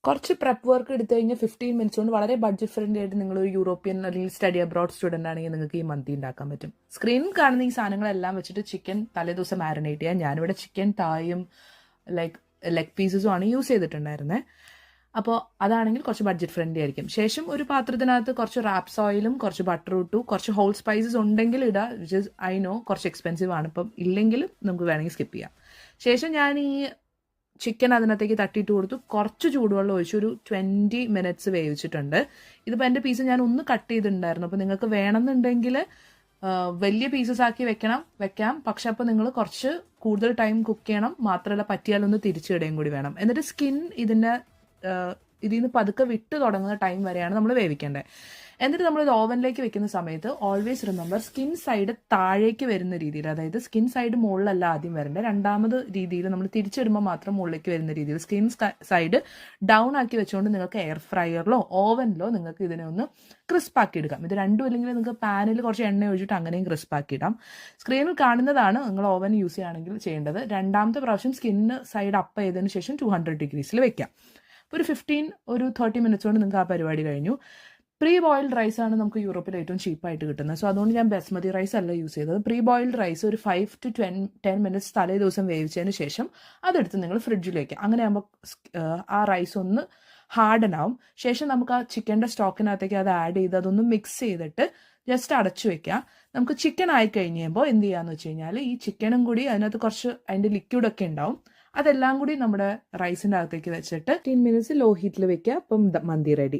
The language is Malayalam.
കുറച്ച് പ്രെപ്പ് വർക്ക് എടുത്തു കഴിഞ്ഞാൽ 15 മിനിറ്റ്സ് കൊണ്ട് വളരെ ബഡ്ജറ്റ് ഫ്രണ്ട്ലി ആയിട്ട് നിങ്ങൾ ഒരു യൂറോപ്യൻ അല്ലെങ്കിൽ സ്റ്റഡി അബ്രോഡ് സ്റ്റുഡൻ്റ് ആണെങ്കിൽ നിങ്ങൾക്ക് ഈ മന്തി ഉണ്ടാക്കാൻ പറ്റും. സ്ക്രീനിൽ കാണുന്ന ഈ സാധനങ്ങളെല്ലാം വെച്ചിട്ട് ചിക്കൻ തലേദിവസം മാരിനേറ്റ് ചെയ്യാം. ഞാനിവിടെ ചിക്കൻ തായും ലെഗ് പീസസും ആണ് യൂസ് ചെയ്തിട്ടുണ്ടായിരുന്നത്. അപ്പോൾ അതാണെങ്കിൽ കുറച്ച് ബഡ്ജറ്റ് ഫ്രണ്ട്ലി ആയിരിക്കും. ശേഷം ഒരു പാത്രത്തിനകത്ത് കുറച്ച് റാപ്സ് ഓയിലും കുറച്ച് ബട്ടർ ഇട്ടു. കുറച്ച് ഹോൾ സ്പൈസസ് ഉണ്ടെങ്കിൽ ഇടുക, വിച്ച് ഇസ് ഐ നോ കുറച്ച് എക്സ്പെൻസീവ് ആണ്. ഇപ്പം ഇല്ലെങ്കിൽ നമുക്ക് വേണമെങ്കിൽ സ്കിപ്പ് ചെയ്യാം. ശേഷം ഞാൻ ഈ ചിക്കൻ അതിനകത്തേക്ക് തട്ടിയിട്ട് കൊടുത്തു. കുറച്ച് ചൂടുവെള്ളം ഒഴിച്ച് ഒരു 20 മിനിറ്റ്സ് വേവിച്ചിട്ടുണ്ട്. ഇതിപ്പോൾ എൻ്റെ പീസ് ഞാൻ ഒന്ന് കട്ട് ചെയ്തിട്ടുണ്ടായിരുന്നു. അപ്പോൾ നിങ്ങൾക്ക് വേണമെന്നുണ്ടെങ്കിൽ വലിയ പീസസ് ആക്കി വെക്കാം. പക്ഷെ അപ്പോൾ നിങ്ങൾ കുറച്ച് കൂടുതൽ ടൈം കുക്ക് ചെയ്യണം. മാത്രമല്ല പറ്റിയാലൊന്ന് തിരിച്ചിടുകയും കൂടി വേണം. എന്നിട്ട് സ്കിൻ ഇതിൽ നിന്ന് പതുക്കെ വിട്ട് തുടങ്ങുന്ന ടൈം വരെയാണ് നമ്മൾ വേവിക്കേണ്ടത്. എന്നിട്ട് നമ്മൾ ഇത് ഓവനിലേക്ക് വെക്കുന്ന സമയത്ത് ഓൾവേസ് റിമെമ്പർ സ്കിൻ സൈഡ് താഴേക്ക് വരുന്ന രീതിയിൽ, അതായത് സ്കിൻ സൈഡ് മുകളിലല്ല ആദ്യം വരേണ്ടത്, രണ്ടാമത് രീതിയിൽ നമ്മൾ തിരിച്ചിടുമ്പോൾ മാത്രം മുകളിലേക്ക് വരുന്ന രീതിയിൽ സ്കിൻ സൈഡ് ഡൗൺ ആക്കി വെച്ചുകൊണ്ട് നിങ്ങൾക്ക് എയർ ഫ്രയറിലോ ഓവനിലോ നിങ്ങൾക്ക് ഇതിനെ ഒന്ന് ക്രിസ്പാക്കി എടുക്കാം. ഇത് രണ്ടും ഇല്ലെങ്കിൽ നിങ്ങൾക്ക് പാനിൽ കുറച്ച് എണ്ണ ഒഴിച്ചിട്ട് അങ്ങനെയും ക്രിസ്പാക്കി ഇടാം. സ്ക്രീനിൽ കാണുന്നതാണ് നിങ്ങൾ ഓവൻ യൂസ് ചെയ്യുകയാണെങ്കിൽ ചെയ്യേണ്ടത്. രണ്ടാമത്തെ പ്രാവശ്യം സ്കിന്ന് സൈഡ് അപ്പ് ചെയ്തതിന് ശേഷം 200 ഡിഗ്രീസിൽ വെക്കാം. ഒരു 30 മിനിറ്റ്സ് കൊണ്ട് നിങ്ങൾക്ക് ആ പരിപാടി കഴിഞ്ഞു. പ്രീ ബോയിൽഡ് റൈസ് ആണ് നമുക്ക് യൂറോപ്പിൽ ഏറ്റവും ചീപ്പായിട്ട് കിട്ടുന്നത്. സോ അതുകൊണ്ട് ഞാൻ ബസ്മതി റൈസ് അല്ല യൂസ് ചെയ്തത്. പ്രീ ബോയിൽഡ് റൈസ് ഒരു 5 to 10 മിനിറ്റ്സ് തലേ ദിവസം വേവിച്ചതിന് ശേഷം അതെടുത്ത് നിങ്ങൾ ഫ്രിഡ്ജിൽ വയ്ക്കുക. അങ്ങനെ ആകുമ്പോൾ ആ റൈസ് ഒന്ന് ഹാർഡൻ ആവും. ശേഷം നമുക്ക് ആ ചിക്കൻ്റെ സ്റ്റോക്കിനകത്തേക്ക് അത് ആഡ് ചെയ്ത് അതൊന്ന് മിക്സ് ചെയ്തിട്ട് ജസ്റ്റ് അടച്ചു വെക്കുക. നമുക്ക് ചിക്കൻ ആയി കഴിയുമ്പോൾ എന്ത് ചെയ്യാന്ന് വെച്ച് കഴിഞ്ഞാൽ ഈ ചിക്കനും കൂടി അതിനകത്ത് കുറച്ച് അതിൻ്റെ ലിക്വിഡൊക്കെ ഉണ്ടാവും. അതെല്ലാം കൂടി നമ്മുടെ റൈസിൻ്റെ അകത്തേക്ക് വെച്ചിട്ട് 10 മിനിറ്റ്സ് ലോ ഹീറ്റിൽ വെക്കുക. അപ്പം മന്തി റെഡി.